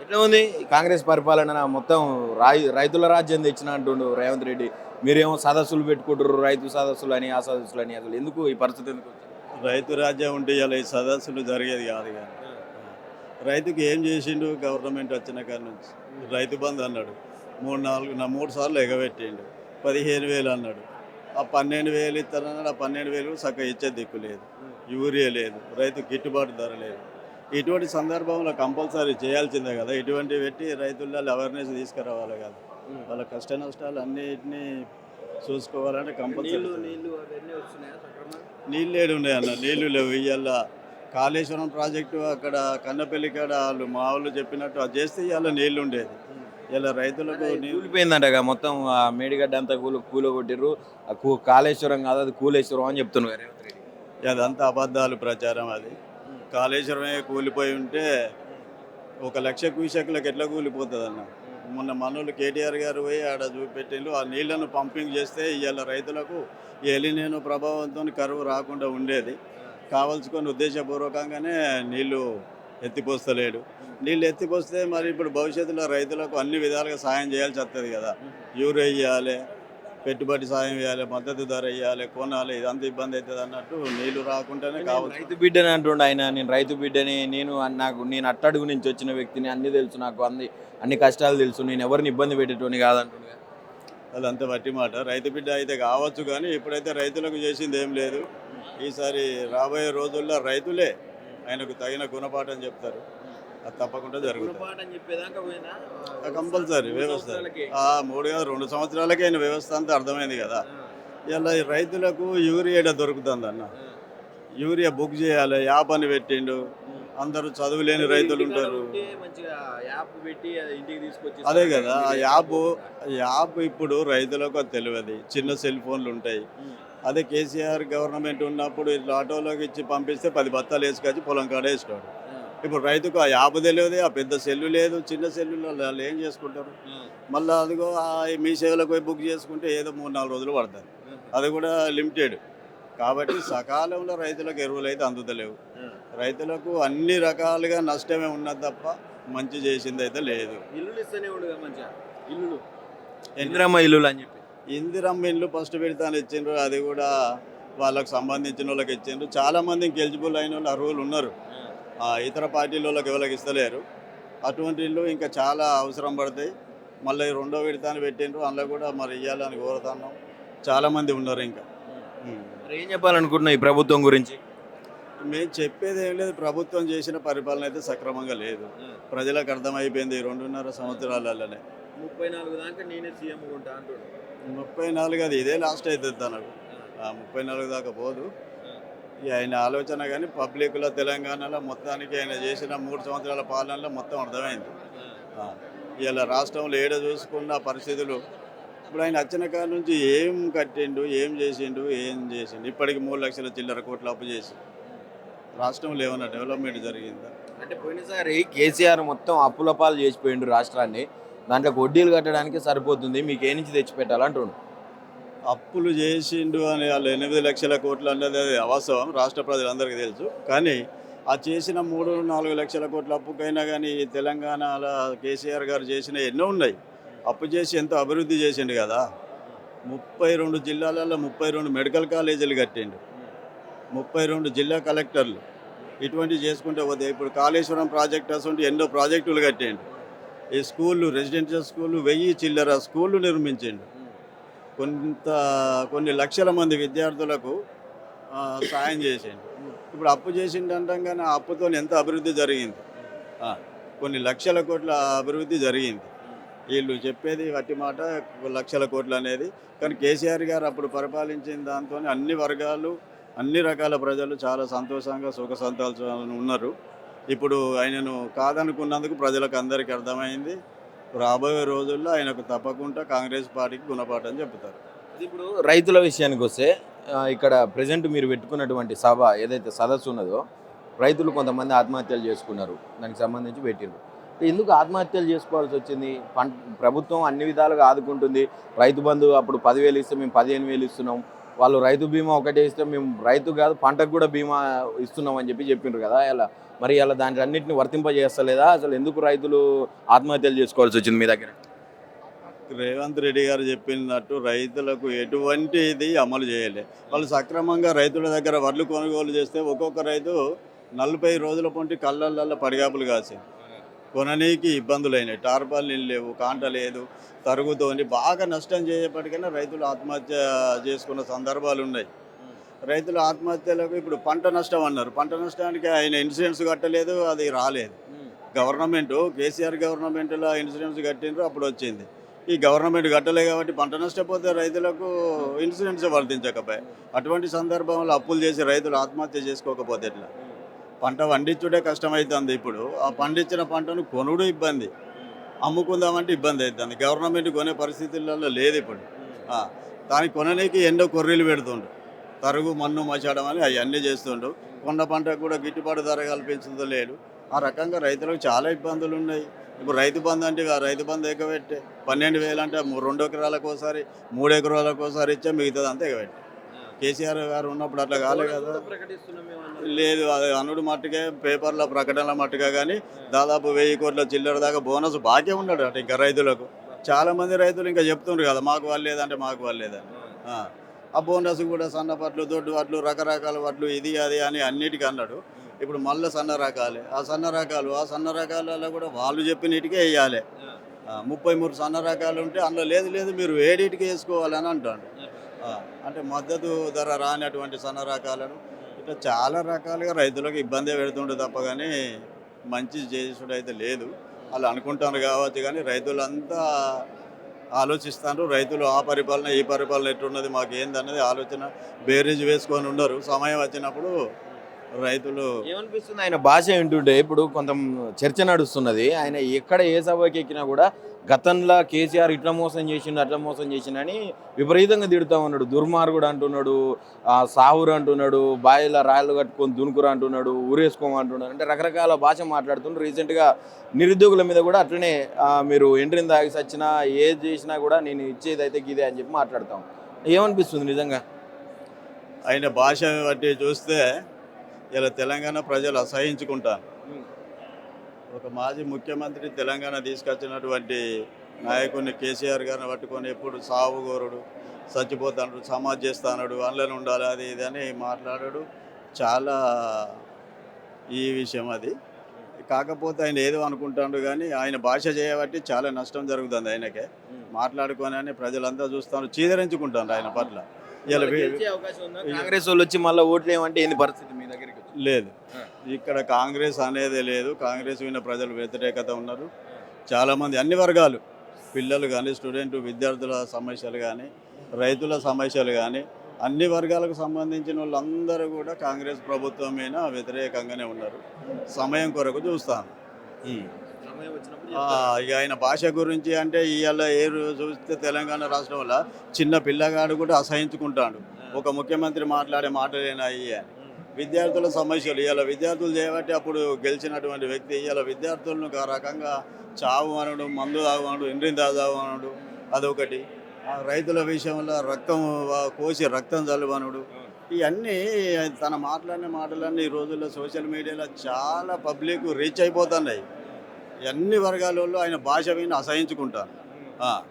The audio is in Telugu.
ఎట్లా ఉంది కాంగ్రెస్ పరిపాలన మొత్తం రైతుల రాజ్యం తెచ్చిన అంటుండు రేవంత్ రెడ్డి. మీరేమో సదస్సులు పెట్టుకుంటారు, రైతు సదస్సులు అని ఆ సదస్సులు అని. అసలు ఎందుకు ఈ పరిస్థితి ఎందుకు వచ్చింది? రైతు రాజ్యం ఉంటే ఇలా ఈ సదస్సులు జరిగేది కాదు కానీ రైతుకి ఏం చేసిండు గవర్నమెంట్ వచ్చిన కాడ నుంచి. రైతు బంధు అన్నాడు, 3 సార్లు ఎగబెట్టిండు. 15,000 అన్నాడు, ఆ 12,000 ఇస్తానన్నాడు. ఆ 12,000 చక్కగా ఇచ్చే దిక్కు లేదు, యూరియా లేదు, రైతు గిట్టుబాటు ధర లేదు. ఇటువంటి సందర్భంలో కంపల్సరీ చేయాల్సిందే కదా. ఇటువంటివి పెట్టి రైతుల్లో అవేర్నెస్ తీసుకురావాలి కదా. వాళ్ళ కష్ట నష్టాలు అన్నిటినీ చూసుకోవాలంటే కంపల్సరీ. నీళ్ళు ఏడు ఉన్నాయి అన్న, నీళ్లు లేవు. ఇవాళ కాళేశ్వరం ప్రాజెక్టు అక్కడ కన్నపల్లి కాడ వాళ్ళు మా వాళ్ళు చెప్పినట్టు అది చేస్తే ఇవాళ నీళ్లు ఉండేది. ఇలా రైతులకు కూలిపోయిందంటగా మొత్తం. ఆ మేడిగడ్డ అంతా కూలగొట్టిర్రు. కాళేశ్వరం కాదు అది కూలేశ్వరం అని చెప్తున్నారు రేవంత్ రెడ్డి. అదంతా అబద్ధాలు ప్రచారం. అది కాళేశ్వరమే కూలిపోయి ఉంటే 1,00,000 క్యూసెక్లకు ఎట్లా కూలిపోతుంది అన్న. మొన్న మనోళ్ళు కేటీఆర్ గారు పోయి ఆడ చూపెట్టిండు. ఆ నీళ్లను పంపింగ్ చేస్తే ఇవాళ రైతులకు ఎలినేను ప్రభావంతో కరువు రాకుండా ఉండేది. కావాల్సుకొని ఉద్దేశపూర్వకంగానే నీళ్లు ఎత్తిపోస్తలేడు. నీళ్ళు ఎత్తిపోస్తే మరి ఇప్పుడు భవిష్యత్తులో రైతులకు అన్ని విధాలుగా సాయం చేయాల్సి వస్తుంది కదా. యూరియా ఇవ్వాలి, పెట్టుబడి సాయం ఇవ్వాలి, మద్దతు ధర ఇవ్వాలి, కొనాలి. ఇదంతా ఇబ్బంది అవుతుంది అన్నట్టు నీళ్లు రాకుండానే కావాలి. రైతు బిడ్డని అంటుండే ఆయన. నేను రైతు బిడ్డని, నేను అట్టడుగు నుంచి వచ్చిన వ్యక్తిని, అన్ని తెలుసు నాకు, అన్ని కష్టాలు తెలుసు, నేను ఎవరిని ఇబ్బంది పెట్టేటోని కాదంటుండే. అదంతా బట్టి మాట. రైతు బిడ్డ అయితే కావచ్చు కానీ ఇప్పుడైతే రైతులకు చేసింది ఏం లేదు. ఈసారి రాబోయే రోజుల్లో రైతులే ఆయనకు తగిన గుణపాఠం చెప్తారు. అది తప్పకుండా జరుగుతుంది కంపల్సరీ. వ్యవస్థ 2 సంవత్సరాలకే ఆయన వ్యవస్థ అంతా అర్థమైంది కదా. ఇలా రైతులకు యూరియా దొరుకుతుంది అన్న. యూరియా బుక్ చేయాలి, యాప్ అని పెట్టిండు. అందరూ చదువులేని రైతులు ఉంటారు. అదే కదా ఆ యాప్ ఇప్పుడు రైతులకు అది తెలియదు. చిన్న సెల్ ఫోన్లు ఉంటాయి. అదే కేసీఆర్ గవర్నమెంట్ ఉన్నప్పుడు ఇట్లా ఆటోలోకి ఇచ్చి పంపిస్తే 10 బత్తాలు వేసుకొచ్చి పొలం కాడ వేసుకోడు. ఇప్పుడు రైతుకు ఆ యాప్ తెలియదు, ఆ పెద్ద సెల్లు లేదు. చిన్న సెల్లులో వాళ్ళు ఏం చేసుకుంటారు. మళ్ళీ అదిగో మీ సేవలకు పోయి బుక్ చేసుకుంటే ఏదో 3-4 రోజులు పడుతుంది. అది కూడా లిమిటెడ్. కాబట్టి సకాలంలో రైతులకు ఎరువులు అయితే అందుతలేవు. రైతులకు అన్ని రకాలుగా నష్టమే ఉన్నది తప్ప మంచి చేసింది అయితే లేదు. ఇందిరమ్మ ఇల్లు అని చెప్పి ఇందిరమ్మ ఇల్లు ఫస్ట్ పెడతాను ఇచ్చిండ్రు. అది కూడా వాళ్ళకు సంబంధించిన వాళ్ళకి ఇచ్చిండ్రు. చాలామంది ఎలిజిబుల్ అయిన వాళ్ళు అర్హులు ఉన్నారు. ఇతర పార్టీల వాళ్ళకి ఎవరికి ఇస్తలేరు. అటువంటి ఇల్లు ఇంకా చాలా అవసరం పడతాయి. మళ్ళీ 2వ విడతాను పెట్టిండ్రు. అందులో కూడా మరి ఇవ్వాలని కోరుతున్నాం. చాలామంది ఉన్నారు. ఇంకా ఏం చెప్పాలనుకుంటున్నా ఈ ప్రభుత్వం గురించి? మేము చెప్పేది ఏం లేదు. ప్రభుత్వం చేసిన పరిపాలన అయితే సక్రమంగా లేదు. ప్రజలకు అర్థమైపోయింది 2.5 సంవత్సరాలలోనే. 34 దాకా నేనే సీఎం ఉంటా అంటాడు. 34 అది ఇదే లాస్ట్ అవుతుంది అన్నాడు. 34 దాకా పోదు. ఆయన ఆలోచన కానీ పబ్లిక్లో తెలంగాణలో మొత్తానికి ఆయన చేసిన 3 సంవత్సరాల పాలనలో మొత్తం అర్థమైంది. ఇలా రాష్ట్రంలో ఏడ చూసుకున్న పరిస్థితులు ఇప్పుడు ఆయన వచ్చిన కాడ నుంచి ఏం కట్టిండు, ఏం చేసిండు. ఇప్పటికి 3 లక్షల చిల్లర కోట్ల అప్పు చేసి రాష్ట్రంలో ఏమన్నా డెవలప్మెంట్ జరిగిందా? అంటే పోయినసారి కేసీఆర్ మొత్తం అప్పుల పాలు చేసిపోయిండు రాష్ట్రాన్ని. దాంట్లో వడ్డీలు కట్టడానికి సరిపోతుంది, మీకు ఏ నుంచి తెచ్చిపెట్టాలంటుండు. అప్పులు చేసిండు అని వాళ్ళు 8 లక్షల కోట్లు అన్నది అది అవాస్తవం. రాష్ట్ర ప్రజలందరికీ తెలుసు. కానీ ఆ చేసిన 3-4 లక్షల కోట్ల అప్పుకైనా కానీ తెలంగాణలో కేసీఆర్ గారు చేసిన ఎన్నో ఉన్నాయి. అప్పు చేసి ఎంతో అభివృద్ధి చేసిండు కదా. 32 జిల్లాలలో 32 మెడికల్ కాలేజీలు కట్టిండు. 32 జిల్లా కలెక్టర్లు. ఇటువంటివి చేసుకుంటే పోతే ఇప్పుడు కాళేశ్వరం ప్రాజెక్ట్ అసలు ఎన్నో ప్రాజెక్టులు కట్టిండు. ఈ స్కూళ్ళు, రెసిడెన్షియల్ స్కూళ్ళు 1000 చిల్లర స్కూళ్ళు నిర్మించిండు. కొన్ని లక్షల మంది విద్యార్థులకు సాయం చేసిండు. ఇప్పుడు అప్పు చేసిండు అంటాం కానీ ఆ అప్పుతో ఎంత అభివృద్ధి జరిగింది. కొన్ని లక్షల కోట్ల అభివృద్ధి జరిగింది. వీళ్ళు చెప్పేది వట్టి మాట, లక్షల కోట్లు అనేది. కానీ కేసీఆర్ గారు అప్పుడు పరిపాలించిన దాంతో అన్ని వర్గాలు, అన్ని రకాల ప్రజలు చాలా సంతోషంగా సుఖ సంతోషాలు ఉన్నారు. ఇప్పుడు ఆయనను కాదనుకున్నందుకు ప్రజలకు అందరికీ అర్థమైంది. రాబోయే రోజుల్లో ఆయనకు తప్పకుండా కాంగ్రెస్ పార్టీకి గుణపాఠం చెబుతారు. ఇప్పుడు రైతుల విషయానికి వస్తే ఇక్కడ ప్రజెంట్ మీరు పెట్టుకున్నటువంటి సభ ఏదైతే సదస్సు ఉన్నదో, రైతులు కొంతమంది ఆత్మహత్యలు చేసుకున్నారు. దానికి సంబంధించి పెట్టిండ్రు. ఎందుకు ఆత్మహత్యలు చేసుకోవాల్సి వచ్చింది? ప్రభుత్వం అన్ని విధాలుగా ఆదుకుంటుంది. రైతు బంధు అప్పుడు 10,000 ఇస్తే మేము 15,000 ఇస్తున్నాం. వాళ్ళు రైతు బీమా ఒకటే ఇస్తే మేము రైతు కాదు పంటకు కూడా బీమా ఇస్తున్నామని చెప్పిండ్రు కదా ఇలా మరి ఇలా దాంట్లో అన్నింటిని వర్తింపజేస్తలేదా అసలు ఎందుకు రైతులు ఆత్మహత్యలు చేసుకోవాల్సి వచ్చింది మీ దగ్గర? రేవంత్ రెడ్డి గారు చెప్పినట్టు రైతులకు ఎటువంటి ఇది అమలు చేయలే. వాళ్ళు సక్రమంగా రైతుల దగ్గర వడ్లు కొనుగోలు చేస్తే ఒక్కొక్క రైతు 40 రోజుల పొంటి కళ్ళల్లో పడిగాపులు కాసి కొననీకి ఇబ్బందులైనాయి. టార్పాలిన్ లేవు, కాంట లేదు, తరుగుతోని బాగా నష్టం చేయప్పటికైనా రైతులు ఆత్మహత్య చేసుకున్న సందర్భాలు ఉన్నాయి. రైతుల ఆత్మహత్యలకు ఇప్పుడు పంట నష్టం అన్నారు. పంట నష్టానికి ఆయన ఇన్సూరెన్స్ కట్టలేదు, అది రాలేదు. గవర్నమెంట్ కేసీఆర్ గవర్నమెంట్లో ఇన్సూరెన్స్ కట్టిండ్రు, అప్పుడు వచ్చింది. ఈ గవర్నమెంట్ కట్టలే కాబట్టి పంట నష్టపోతే రైతులకు ఇన్సూరెన్స్ వర్తించకపోయి అటువంటి సందర్భంలో అప్పులు చేసి రైతులు ఆత్మహత్య చేసుకోకపోతే ఎట్లా? పంట పండించుడే కష్టమవుతుంది. ఇప్పుడు ఆ పండించిన పంటను కొనుడు ఇబ్బంది, అమ్ముకుందామంటే ఇబ్బంది అవుతుంది. గవర్నమెంట్ కొనే పరిస్థితులలో లేదు ఇప్పుడు. దానికి కొననీకి ఎన్నో కొర్రీలు పెడుతుండ్రు, తరుగు మన్ను మచ్చడం అని అవన్నీ చేస్తుండ్రు. కొండ పంటకు కూడా గిట్టుబాటు ధర కల్పించదో లేదు. ఆ రకంగా రైతులకు చాలా ఇబ్బందులు ఉన్నాయి. ఇప్పుడు రైతు బంధు అంటే ఆ రైతు బంధు ఎగబెట్టే 12,000 అంటే 2 ఎకరాలకు ఒకసారి 3 ఎకరాలకు ఒకసారి ఇచ్చే మిగతాది అంతా ఎగబెట్టే. కేసీఆర్ గారు ఉన్నప్పుడు అట్లా కాలే కదా. లేదు, అది అనుడు మట్టుకే పేపర్ల ప్రకటనల మట్టుగా, కానీ దాదాపు 1000 కోట్ల చిల్లర దాకా బోనస్ బాకే ఉన్నాడు అటు ఇంకా రైతులకు. చాలామంది రైతులు ఇంకా చెప్తుండ్రు కదా మాకు వాళ్ళేదంటే మాకు వాళ్ళేదని. ఆ బోనస్ కూడా సన్న వడ్లు, దొడ్డు వడ్లు, రకరకాల వడ్లు, ఇది అది అని అన్నిటికీ అన్నాడు. ఇప్పుడు మళ్ళీ సన్న రకాలే. ఆ సన్న రకాలలో కూడా వాళ్ళు చెప్పినట్టుకే వేయాలి. 33 సన్న రకాలు ఉంటే అందులో లేదు మీరు ఏడిటికి వేసుకోవాలని అంటాడు. అంటే మద్దతు ధర రానటువంటి సన్న రకాలను ఇట్లా చాలా రకాలుగా రైతులకు ఇబ్బంది పెడుతుండే తప్ప కానీ మంచి చేసుడు అయితే లేదు. వాళ్ళు అనుకుంటారు కావచ్చు, కానీ రైతులంతా ఆలోచిస్తారు. రైతులు ఆ పరిపాలన ఈ పరిపాలన ఎట్టున్నది మాకు ఏందన్నది ఆలోచన బేరీజ్ వేసుకొని ఉండరు. సమయం వచ్చినప్పుడు రైతులు ఏమనిపిస్తుంది ఆయన భాష వింటుంటే? ఇప్పుడు కొంత చర్చ నడుస్తున్నది, ఆయన ఎక్కడ ఏ సభకి ఎక్కినా కూడా గతంలో కేసీఆర్ ఇట్లా మోసం చేసిండు అట్లా మోసం చేసిండని విపరీతంగా తిడుతూ ఉన్నాడు. దుర్మార్గుడు అంటున్నాడు, సాహురు అంటున్నాడు, బాయిల రాయలు కట్టుకొని దునుకురు అంటున్నాడు, ఊరేసుకోమంటున్నాడు, అంటే రకరకాల భాష మాట్లాడుతున్నాడు. రీసెంట్గా నిరుద్యోగుల మీద కూడా అట్లనే మీరు ఎంట్రీని తాగి సచ్చినా ఏది చేసినా కూడా నేను ఇచ్చేది అయితే ఇదే అని చెప్పి మాట్లాడతాం. ఏమనిపిస్తుంది నిజంగా? ఆయన భాష బట్టి చూస్తే ఇలా తెలంగాణ ప్రజలు అసహించుకుంటారు. ఒక మాజీ ముఖ్యమంత్రి తెలంగాణ తీసుకొచ్చినటువంటి నాయకుడిని కేసీఆర్ గారిని పట్టుకొని ఎప్పుడు సావుగోరుడు, చచ్చిపోతాడు, సమాజ్ చేస్తాడు, అందులోనే ఉండాలి, అది ఇది అని మాట్లాడాడు. చాలా ఈ విషయం అది. కాకపోతే ఆయన ఏదో అనుకుంటాడు, కానీ ఆయన భాష చేయబట్టి చాలా నష్టం జరుగుతుంది ఆయనకే. మాట్లాడుకొని అని ప్రజలంతా చూస్తాను, చీదరించుకుంటాను ఆయన పట్ల. కాంగ్రెస్ వాళ్ళు వచ్చి మళ్ళీ ఓట్లు ఏమంటే ఏంది పరిస్థితి మీ దగ్గరికి? లేదు, ఇక్కడ కాంగ్రెస్ అనేదే లేదు. కాంగ్రెస్ మీద ప్రజలు వ్యతిరేకత ఉన్నారు. చాలామంది అన్ని వర్గాలు, పిల్లలు కానీ, విద్యార్థుల సమస్యలు కానీ, రైతుల సమస్యలు కానీ, అన్ని వర్గాలకు సంబంధించిన వాళ్ళందరూ కూడా కాంగ్రెస్ ప్రభుత్వం మీద వ్యతిరేకంగానే ఉన్నారు. సమయం కొరకు చూస్తాను. ఇక ఆయన భాష గురించి అంటే ఇవాళ చూస్తే తెలంగాణ రాష్ట్రంలో చిన్న పిల్లగాడు కూడా అసహించుకుంటాడు. ఒక ముఖ్యమంత్రి మాట్లాడే మాటలేనాయి అని. విద్యార్థుల సమస్యలు ఇవాళ విద్యార్థులు చేయబట్టి అప్పుడు గెలిచినటువంటి వ్యక్తి ఇవాళ విద్యార్థులను ఒక రకంగా చావు అనడు, మందు తాగమనడు, ఇండ్రిని తాగమనడు, అదొకటి. రైతుల విషయంలో రక్తం కోసి రక్తం చల్లవనుడు, ఇవన్నీ తన మాట్లాడిన మాటలన్నీ ఈ రోజుల్లో సోషల్ మీడియాలో చాలా పబ్లిక్ రీచ్ అయిపోతున్నాయి. అన్ని వర్గాలలో ఆయన భాష విని అసహించుకుంటాను.